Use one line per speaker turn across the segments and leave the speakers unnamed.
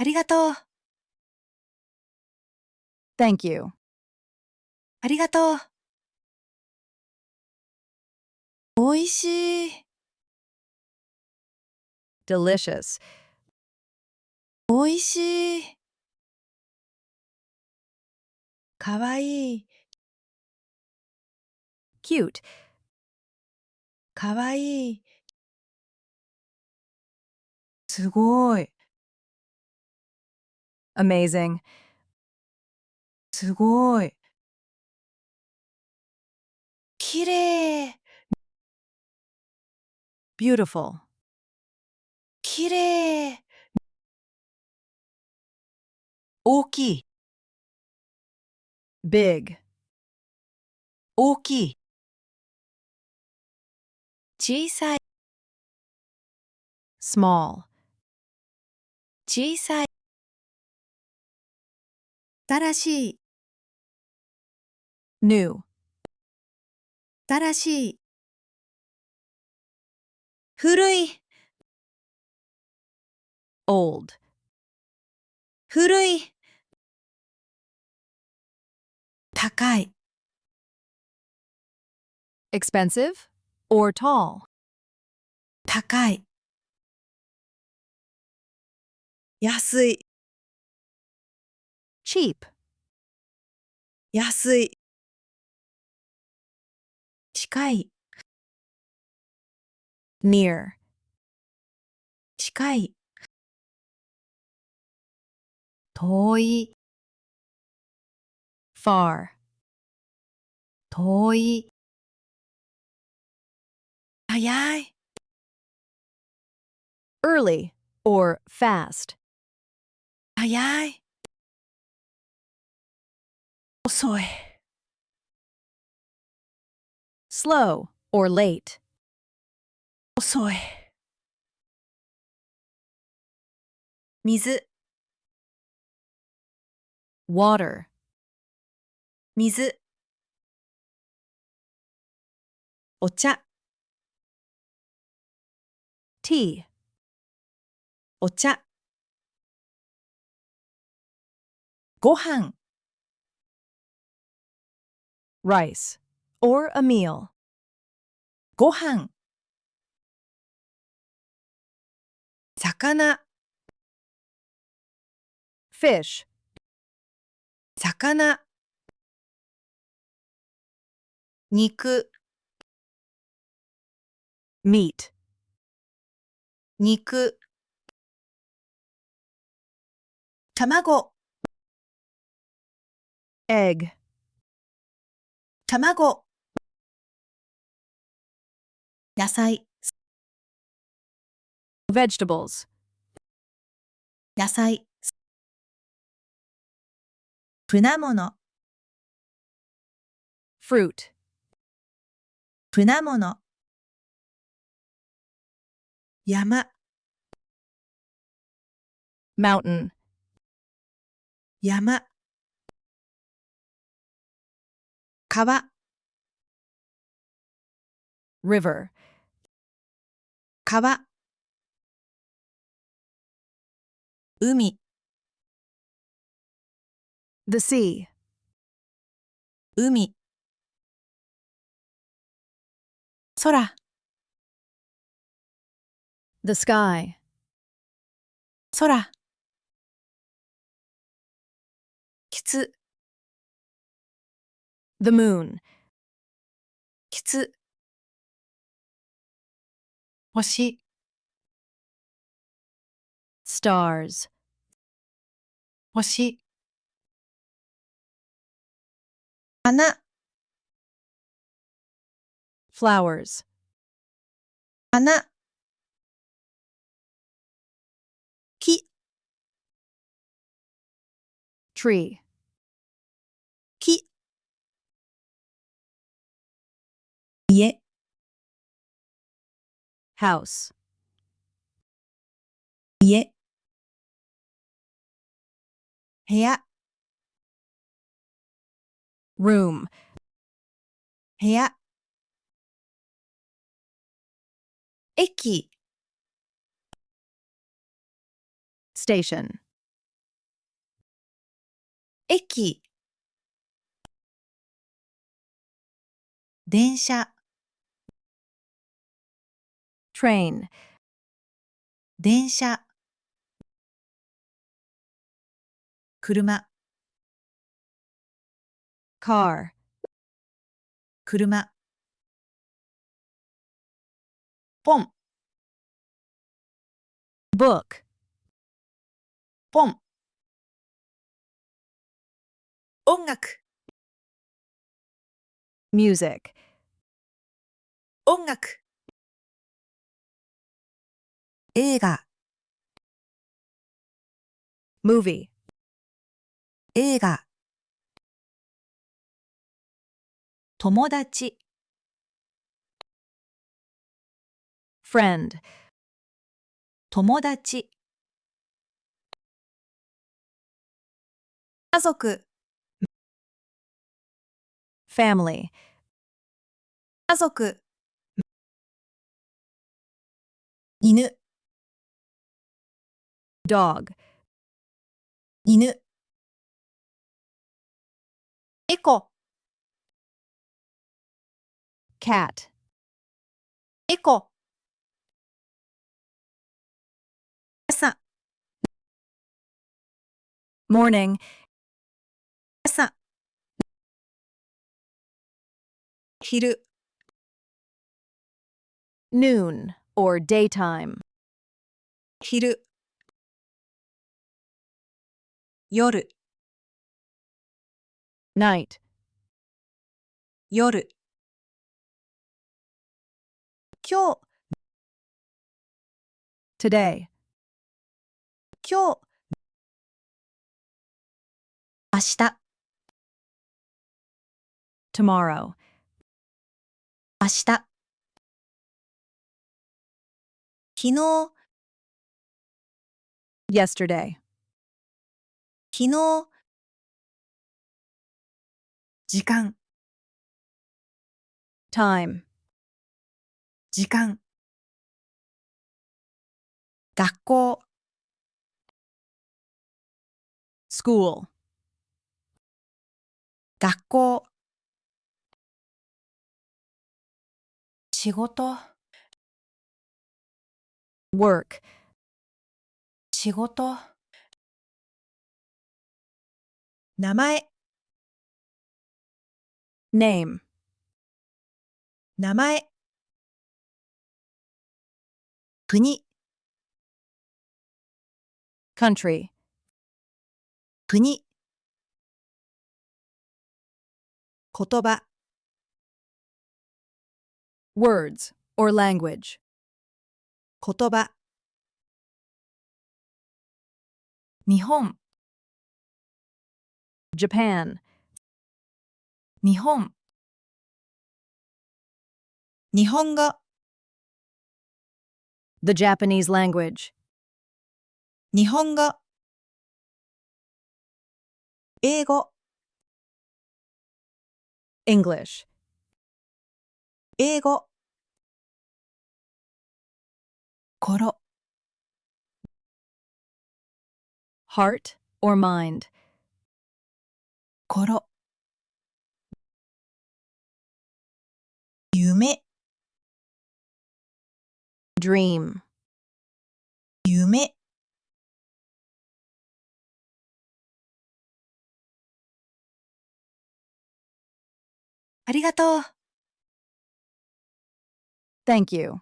ありがとう。
Thank you.
ありがとう。おいしい。
Delicious.
おいしい。かわいい。
Cute.
かわいい。すごい。
Amazing.
すごい。きれい。
Beautiful.
きれい。大きい。
Big.
大きい。小さい。
Small.
小さい。新しい。
New.
新しい。古い。
Old.
古い。高い。
Expensive or tall.
高い。安い。
Cheap.
安い。近い。
Near.
近い。遠い。
Far.
遠い。早い。
Early or fast.
早い。遅い。
Slow or late.
遅い。水。
Water.
水。お茶。
Tea.
お茶。ご飯。
Rice. Or a meal.
ご飯。魚。
Fish.
魚。肉。
Meat.
肉。卵。
Egg.
卵。野菜。
Vegetables.
野菜。果物。
Fruit.
果物。山。
Mountain.
山。川。
River.
川。海。
The sea.
海。空。
The sky.
空。きつ。
The moon.
きつ。星。
Stars.
星。花。
Flowers.
花。木。
Tree.
木。家。
House.
家。部屋。
Room.
部屋。駅。
Station.
駅、電車、
train,
電車、車、
car,
車、ポン、
book,
ポン、音楽、
music,
音楽、映画、
movie,
映画、友達、
friend,
友達、家族、
family,
家族、犬、
dog,
犬、猫、
cat,
猫、朝、
morning,
朝、昼、
noon, or daytime,
昼、夜、
night,
夜、今日、
today,
今日、明日、
tomorrow,
明日、昨日、
yesterday,
昨日、時間、
time,
時間、学校、
school,
学校、仕事、
work,
仕事、名前、
name,
名前、国、
country,
国、言葉、
words, or language,
言葉、日本、
Japan,
日本、日本語、
the Japanese language,
日本語、英語、
English,
英語、心、
heart, or mind,
心、夢、
dream,
夢、ありがとう、
thank you,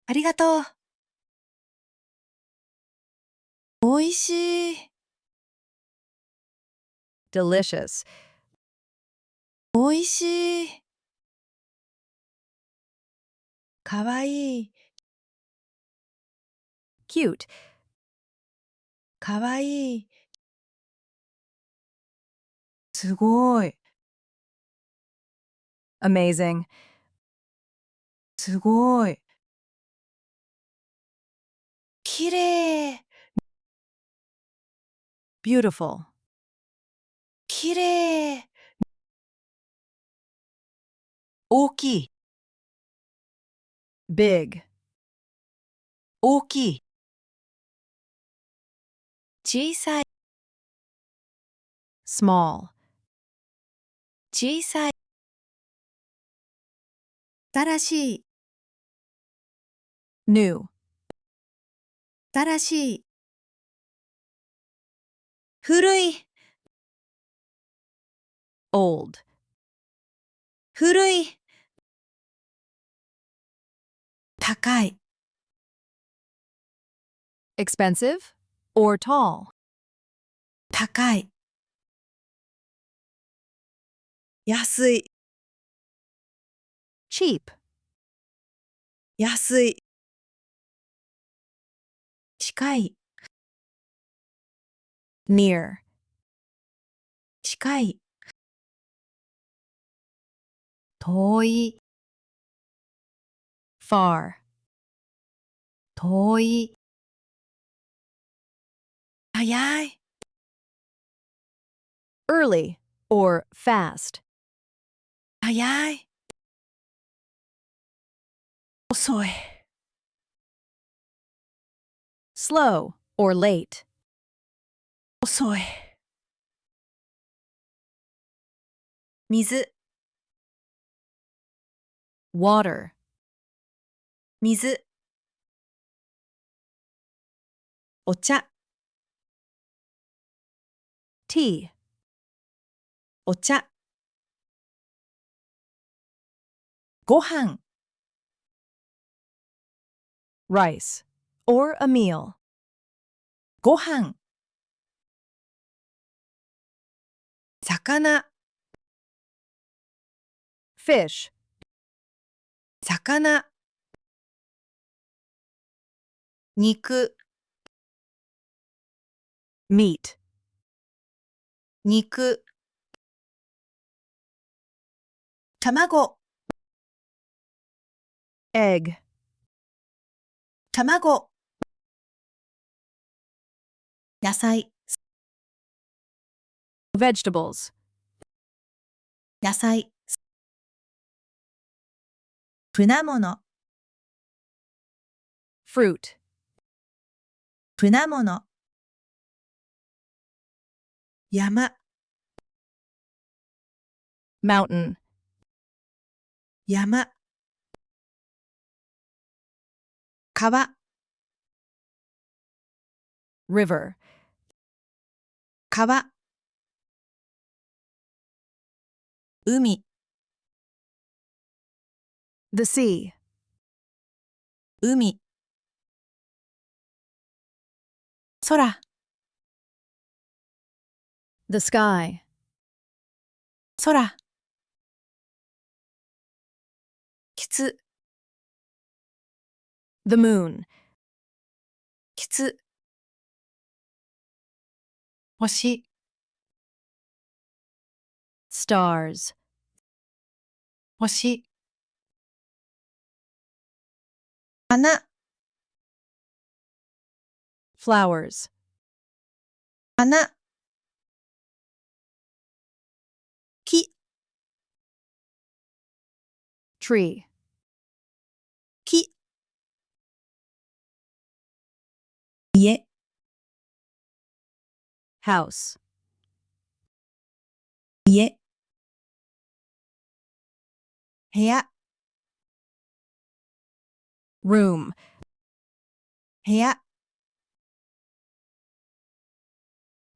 ありがとう、おいしい、
delicious,
おいしい、かわいい、
cute,
かわいい、すごい、
amazing,
すごい、きれい、
beautiful,
きれい、大きい、
big,
大きい、小さい。
small.
小さい。新しい。
New.
新しい。古い。
Old.
古い。高い。
Expensive or tall.
高い。安い。
Cheap.
安い。近い。
Near.
近い。遠い。
Far.
遠い。早い。
Early or fast.
早い。遅い。
Slow or late.
遅い。水。
Water.
水。お茶。
Tea.
お茶。ご飯。
Rice. Or a meal.
ご飯。魚。
Fish.
魚。肉。
Meat.
肉。卵。
Egg.
卵。野菜。
Vegetables.
野菜。果物。
Fruit.
果物。山。
Mountain.
山。川。
River.
川。海。
The sea.
海。空。
The sky.
空。きつ。
The moon.
きつ。星。
Stars.
星。花。
Flowers.
花。木。
Tree.
木。家。
House.
家。部屋。
Room.
部屋。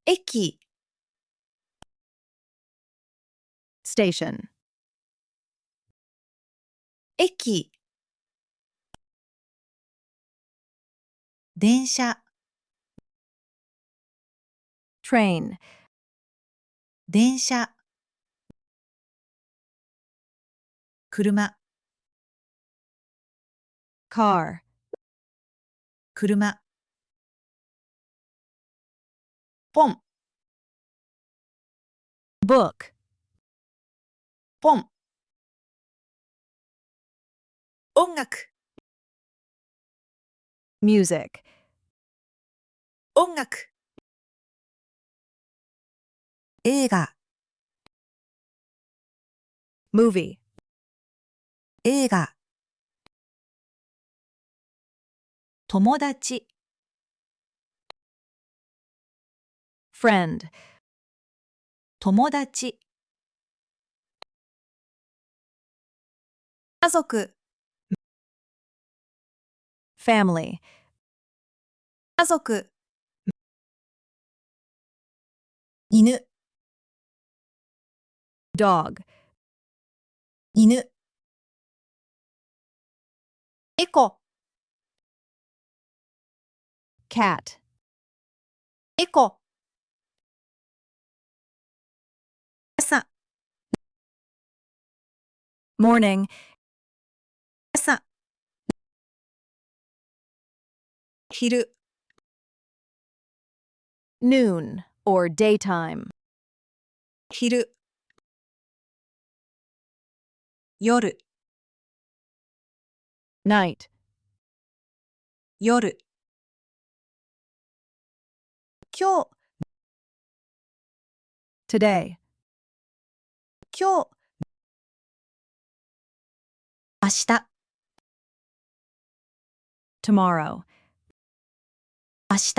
駅。
Station.
駅。電車。
Train.
電車。車。
Car.
車。ポン。
Book.
ポン。音楽。
Music.
音楽。映画。
Movie.
映画。友達。
Friend.
友達、家族、
family,
家族、犬、
dog,
犬、エコ、
cat,
エコ、朝、
morning,
朝、昼、
noon, or daytime,
昼、夜、
night,
夜、今日、
today,
今日、明日、
tomorrow,
明日、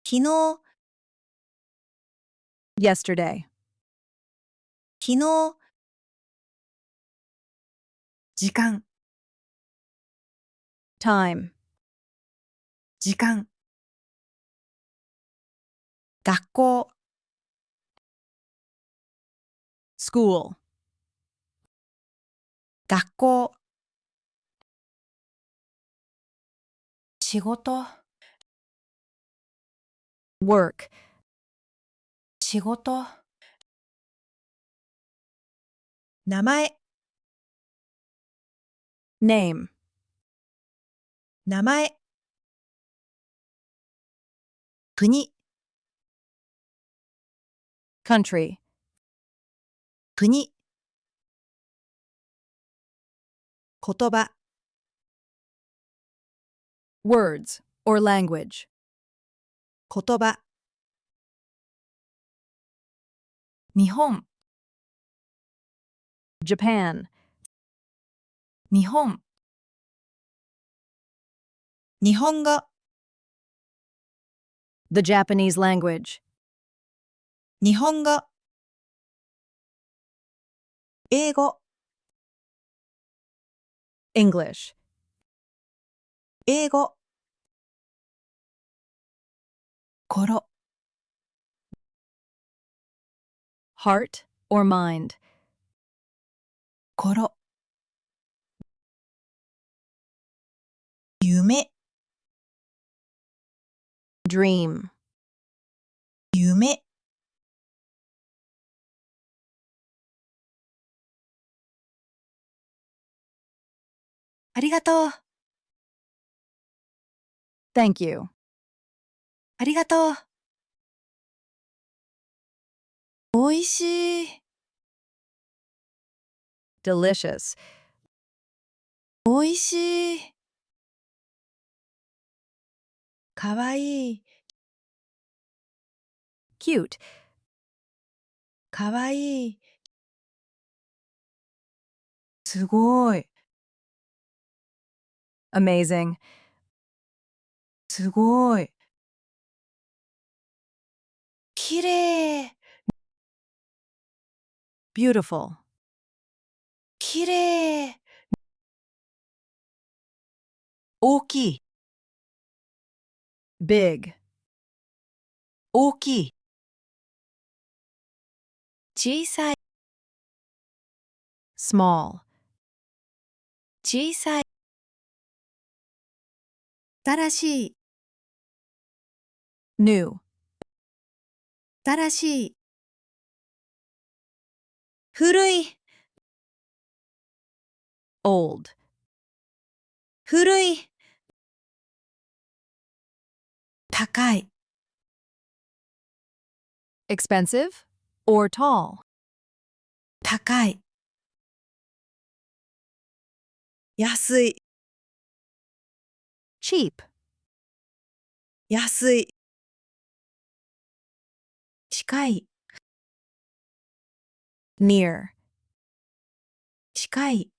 昨日、
yesterday,
昨日、時間、
time,
時間、学校、
school,
学校、仕事、
work,
仕事、名前、
name,
名前、国、
country,
国、言葉、
words, or language,
言葉、日本、
Japan,
日本、日本語、
the Japanese language,
日本語、英語、
English,
英語、心、
heart, or mind,
心、夢、
dream,
夢、ありがとう、
thank you,
ありがとう、おいしい、
delicious,
おいしい、かわいい、
cute,
かわいい、すごい、
amazing,
すごい、きれい、
beautiful,
きれい、大きい、
big,
大きい、小さい、
small,
小さい、新しい、
new,
新しい、古い、
old,
古い、高い、
expensive, or tall,
高い、安い、
cheap,
安い、近い、
near,
近い、